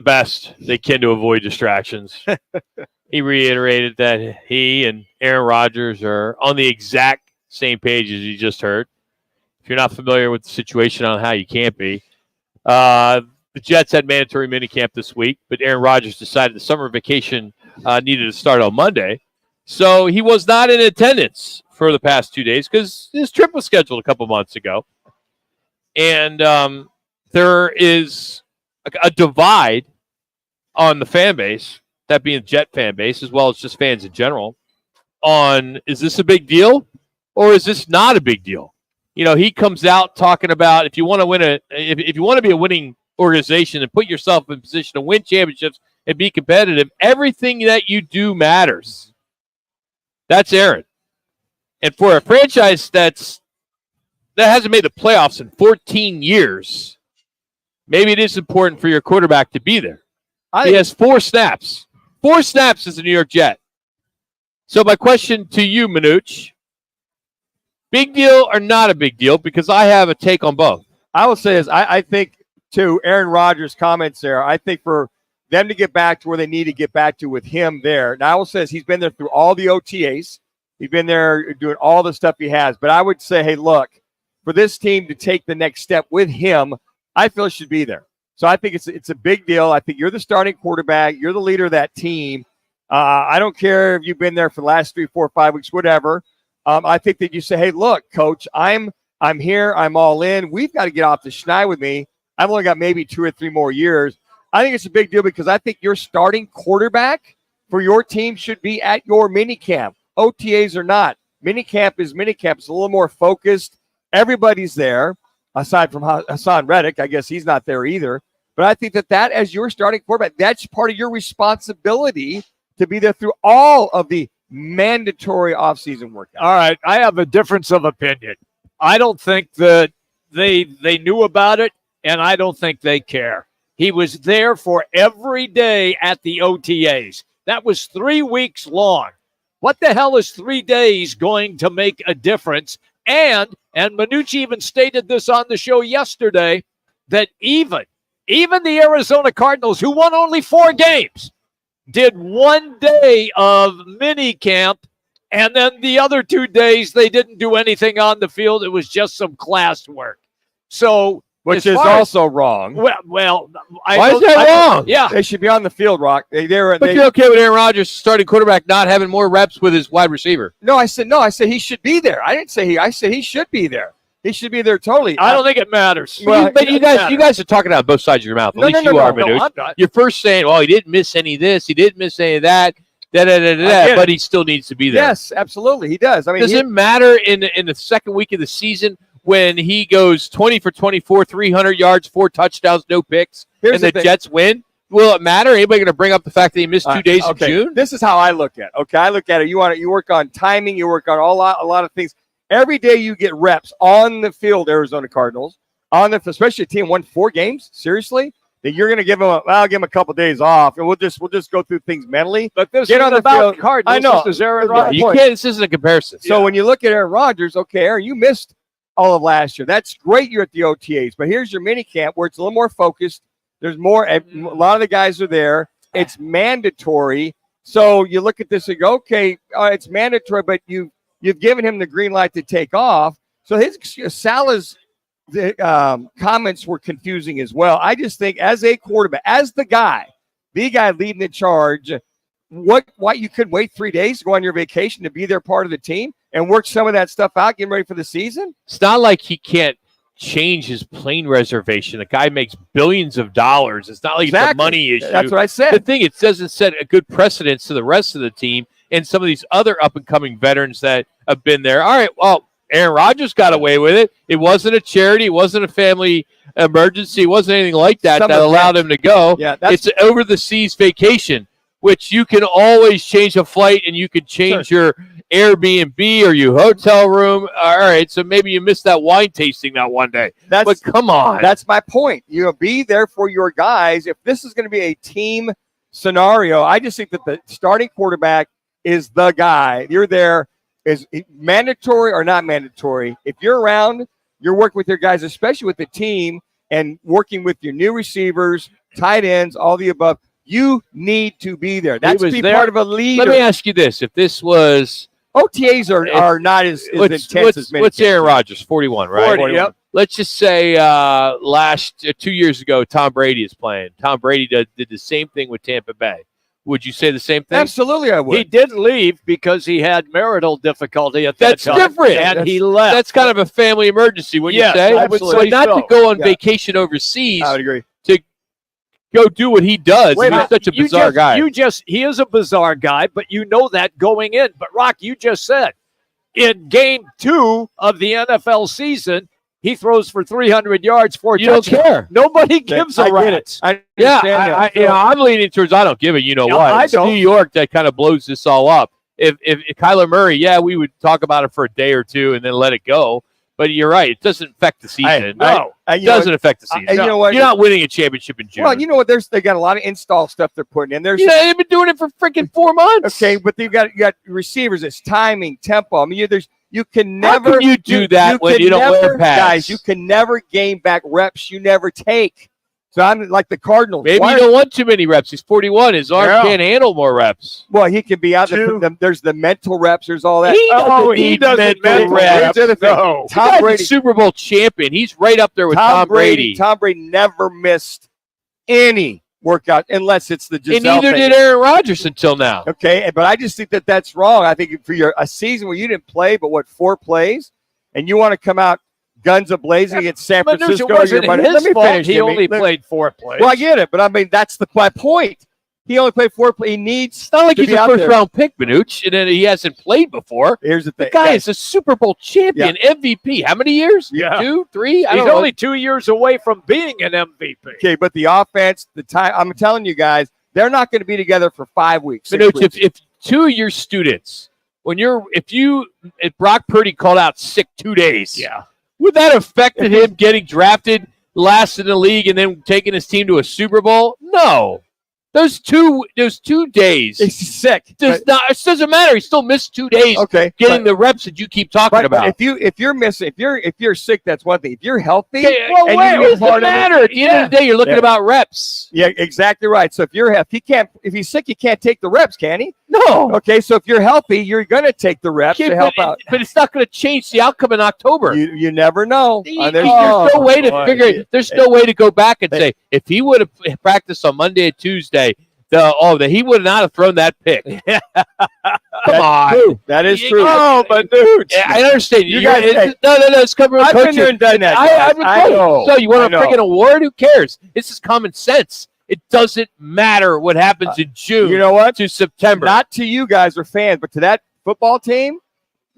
best they can to avoid distractions. He reiterated that he and Aaron Rodgers are on the exact same page as you just heard. If you're not familiar with the situation on how you can't be, the Jets had mandatory minicamp this week, but Aaron Rodgers decided the summer vacation needed to start on Monday. So he was not in attendance for the past 2 days because his trip was scheduled a couple months ago. And there is a divide on the fan base, that being the Jet fan base, as well as just fans in general, on is this a big deal or is this not a big deal? You know, he comes out talking about if you want to win if you want to be a winning organization and put yourself in position to win championships and be competitive, everything that you do matters. That's Aaron. And for a franchise that hasn't made the playoffs in 14 years, maybe it is important for your quarterback to be there. He has 4 snaps. 4 snaps as a New York Jet. So my question to you, Manuch, big deal or not a big deal? Because I have a take on both. I will say this. I think, to Aaron Rodgers' comments there, I think for them to get back to where they need to get back to with him there. Now, I will say this, he's been there through all the OTAs. He's been there doing all the stuff he has. But I would say, hey, look, for this team to take the next step with him, I feel it should be there. So I think it's a big deal. I think you're the starting quarterback. You're the leader of that team. I don't care if you've been there for the last 3, 4, 5 weeks, whatever. I think that you say, hey, look, coach, I'm here. I'm all in. We've got to get off the schneid with me. I've only got maybe 2 or 3 more years. I think it's a big deal because I think your starting quarterback for your team should be at your minicamp. OTAs or not. Minicamp is minicamp. It's a little more focused. Everybody's there, aside from Hassan Reddick. I guess he's not there either. But I think that as your starting quarterback, that's part of your responsibility to be there through all of the mandatory offseason workouts. All right, I have a difference of opinion. I don't think that they knew about it, and I don't think they care. He was there for every day at the OTAs. That was 3 weeks long. What the hell is 3 days going to make a difference? And Manucci even stated this on the show yesterday, that even the Arizona Cardinals, who won only 4 games, did 1 day of mini camp, and then the other 2 days they didn't do anything on the field. It was just some class work. So, which is also wrong. Well, why is that wrong? Yeah, they should be on the field, Rock. But you're okay with Aaron Rodgers, starting quarterback, not having more reps with his wide receiver? No, I said he should be there. I didn't say he. I said he should be there. He should be there totally. I don't think it matters. Well, but you guys are talking out of both sides of your mouth. At least you are, Manuch. No, you're first saying, well, he didn't miss any of this, he didn't miss any of that, but he still needs to be there. Yes, absolutely, he does. I mean, does it matter in the second week of the season when he goes 20 for 24, 300 yards, 4 touchdowns, no picks, and the Jets win? Will it matter? Anybody going to bring up the fact that he missed 2 days in June? This is how I look at it. Okay, I look at it. You work on timing. You work on a lot of things. Every day you get reps on the field, Arizona Cardinals, especially a team won 4 games. Seriously, that you're going to give them? I'll give them a couple days off, and we'll just go through things mentally. But this get is on the about field. Cardinals. I know. This is Aaron Rodgers. You can't. This isn't a comparison. So when you look at Aaron Rodgers, okay, Aaron, you missed all of last year. That's great. You're at the OTAs, but here's your mini camp where it's a little more focused. There's more. A lot of the guys are there. It's mandatory. So you look at this and go, okay, it's mandatory, but you've given him the green light to take off. So Salah's comments were confusing as well. I just think as a quarterback, as the guy leading the charge, why you could wait 3 days to go on your vacation to be there part of the team and work some of that stuff out, getting ready for the season? It's not like he can't change his plane reservation. The guy makes billions of dollars. It's not like it's a money issue. That's what I said. The thing, it doesn't set a good precedence to the rest of the team and some of these other up-and-coming veterans that have been there. All right, well, Aaron Rodgers got away with it. It wasn't a charity. It wasn't a family emergency. It wasn't anything like that that allowed him to go. Yeah, it's an over-the-seas vacation, which you can always change a flight and you could change your Airbnb or your hotel room. All right, so maybe you missed that wine tasting that one day. But come on. That's my point. Be there for your guys. If this is going to be a team scenario, I just think that the starting quarterback is the guy. You're there. Is it mandatory or not mandatory? If you're around, you're working with your guys, especially with the team, and working with your new receivers, tight ends, all the above. You need to be there. That's was be there. part of a leader. Let me ask you this: if this was OTAs are not as intense as many. What's Aaron Rodgers? 41, right? 40, yep. Let's just say 2 years ago, Tom Brady is playing. Tom Brady did the same thing with Tampa Bay. Would you say the same thing? Absolutely, I would. He did leave because he had marital difficulty at that time. That's different. And he left. That's kind of a family emergency, wouldn't Yes, you say? I would But say not so. to go on Yeah. vacation overseas I would agree. to go do what he does. Wait a He's minute. such a bizarre guy. He is a bizarre guy, but you know that going in. But Rock, you just said in game 2 of the NFL season, he throws for 300 yards, 4 You don't touchdowns. care. Nobody gives a I get rat's. it. I Yeah, understand that. I'm leaning towards I don't give it. You know Yeah, what? I It's don't. New York that kind of blows this all up. If Kyler Murray, we would talk about it for a day or two and then let it go. But you're right; it doesn't affect the season. No. It doesn't affect the season. you know what? You're not winning a championship in June. Well, you know what? They got a lot of install stuff they're putting in. There's they've been doing it for freaking 4 months. okay, but you got receivers. It's timing, tempo. I mean, you can How never can you do that when can you don't wear never- pads? Guys, you can never gain back reps you never take. So I'm like the Cardinals. Maybe Why you don't want too many reps. He's 41. His arm Yeah. can't handle more reps. Well, he can be out there. There's the mental reps. There's all that. He doesn't mental reps. Here's the other thing. No. The Tom guy's a Brady. Super Bowl champion. He's right up there with Tom Brady. Tom Brady never missed any workout unless it's the Giselle And neither thing. did Aaron Rodgers until now. Okay, but I just think that's wrong. I think for a season where you didn't play but 4 plays, and you want to come out guns a-blazing against San But Francisco. it wasn't you're- his let me fault. finish, He Jimmy. only played 4 plays. Well, I get it, but I mean that's my point. He only played 4 plays. He needs. It's not like to he's be a out there. first-round pick, Manuch, and then he hasn't played before. Here's the thing. The guy is a Super Bowl champion, MVP. How many years? Yeah. 2, 3? I He's don't know. only 2 years away from being an MVP. Okay, but the offense, the time. I'm telling you guys, they're not going to be together for 5 weeks. 6 Manuch, weeks. if 2 of your students, if Brock Purdy called out sick 2 days, Yeah. would that affected him getting drafted last in the league and then taking his team to a Super Bowl? No. Those two days he's sick. it doesn't matter. He still missed 2 days Okay, getting the reps that you keep talking but about. if you're missing, if you're sick, that's one thing. If you're healthy, Okay, well, and wait, you what be does part it of it, matter? At the end of the day, you're looking Yeah. about reps. yeah, exactly right. So if he's sick, he can't take the reps, can he? No. Okay, so if you're healthy, you're going to take the reps to help out. But it's not going to change the outcome in October. You never know. There's There's no way to boy. figure it. There's no way to go back and say if he would have practiced on Monday and Tuesday, he would not have thrown that pick. Come on. true. That is true. Oh, but dude. Yeah, I understand. You guys- no. It's covering I've been coaching. there and done that, I guys. would I know. So you want a I know. freaking award? Who cares? This is common sense. It doesn't matter what happens in June You know what? to September. Not to you guys or fans, but to that football team,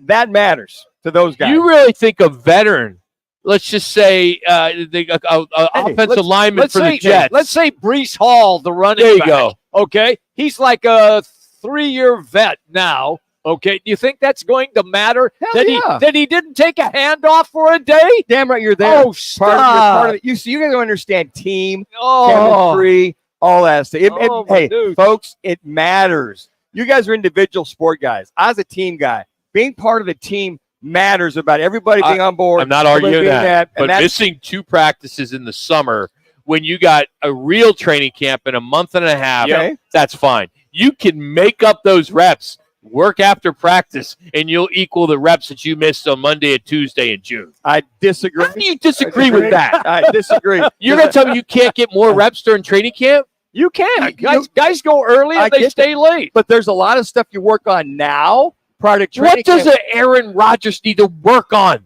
that matters to those guys. You really think a veteran, let's just say offensive lineman for the Jets. Let's say Brees Hall, the running There you back. go. Okay, he's like a 3-year vet now. Okay, do you think that's going to matter Hell yeah. that he didn't take a handoff for a day? Damn right you're there. Oh, Part stop! of it. You guys don't understand team, Oh, chemistry, all that stuff. Oh, my Hey, dude. folks, it matters. You guys are individual sport guys. I was a team guy. Being part of the team matters about everybody being on board. I'm not everybody arguing being that. and But missing 2 practices in the summer when you got a real training camp in a month and a half, Okay. that's fine. You can make up those reps, work after practice, and you'll equal the reps that you missed on Monday and Tuesday in June. I disagree. How do you disagree with that? I disagree. You're going to tell me you can't get more reps during training camp? you can. You- Guys go early I and they get stay late. But there's a lot of stuff you work on now prior to training What does camp. Aaron Rodgers need to work on?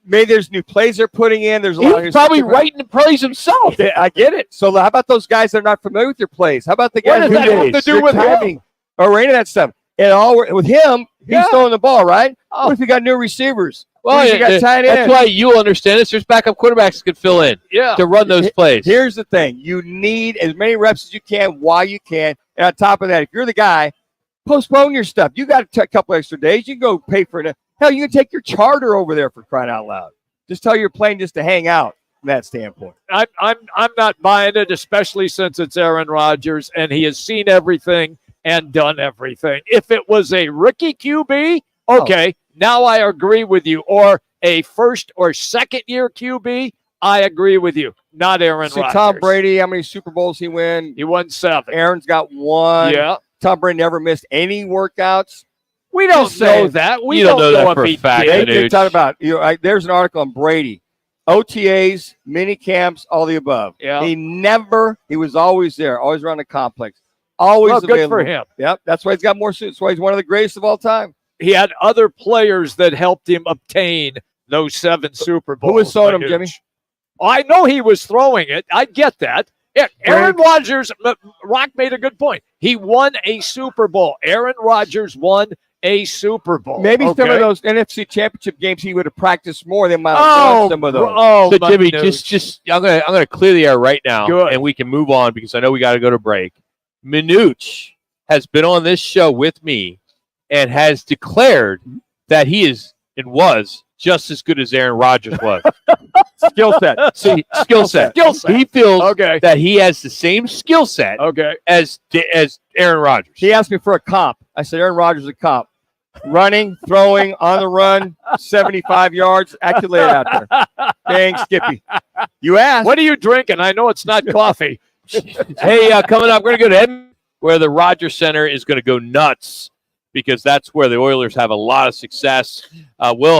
Maybe there's new plays they're putting in. There's a lot of He's probably writing the plays himself. Yeah, I get it. So how about those guys that are not familiar with your plays? How about the What guys does that have to do your with him? timing or any of that stuff? It all with him. He's Yeah. throwing the ball, right? Oh. What if you got new receivers? Well, What if you got tight that's ends? why you'll understand this. There's backup quarterbacks that could fill in Yeah. to run those plays. Here's the thing: you need as many reps as you can while you can. And on top of that, if you're the guy, postpone your stuff. You got a couple extra days. You can go pay for it. Hell, you can take your charter over there for crying out loud. Just tell your plane just to hang out from that standpoint. I'm not buying it, especially since it's Aaron Rodgers and he has seen everything and done everything. If it was a rookie QB, okay, now I agree with you. Or a first or second year QB, I agree with you. not Aaron See, Rodgers. Tom Brady, how many Super Bowls he win? He won 7. Aaron's got 1. Yeah. Tom Brady never missed any workouts. We don't Just know saying. that. We You don't know that if for a he fact, did. Manuch. They talk about, there's an article on Brady. OTAs, mini camps, all the above. Yeah. He was always there, always around the complex. Always Well, good available. for him. Yep, that's why he's got more suits. That's why he's one of the greatest of all time. He had other players that helped him obtain those 7 Super Bowls. Who was throwing him, Manuch. Jimmy? I know he was throwing it. I get that. Yeah, Aaron Rodgers, Rock made a good point. He won a Super Bowl. Aaron Rodgers won a Super Bowl. Maybe some Okay? of those NFC Championship games he would have practiced more. They might have Oh, won some of those. oh, So Jimmy, Manuch. just I'm gonna clear the air right now, Good. and we can move on because I know we got to go to break. Manuch has been on this show with me and has declared that he is and was just as good as Aaron Rodgers was. Skill set. See, skill set. Skill set. He feels Okay. that he has the same skill set Okay. as Aaron Rodgers. He asked me for a comp. I said, Aaron Rodgers is a comp. Running, throwing, on the run, 75 yards. Actually, lay it out there. Dang, Skippy. You asked. What are you drinking? I know it's not coffee. Hey, coming up, we're going to go to Edmonton, where the Rodgers Center is going to go nuts because that's where the Oilers have a lot of success. Will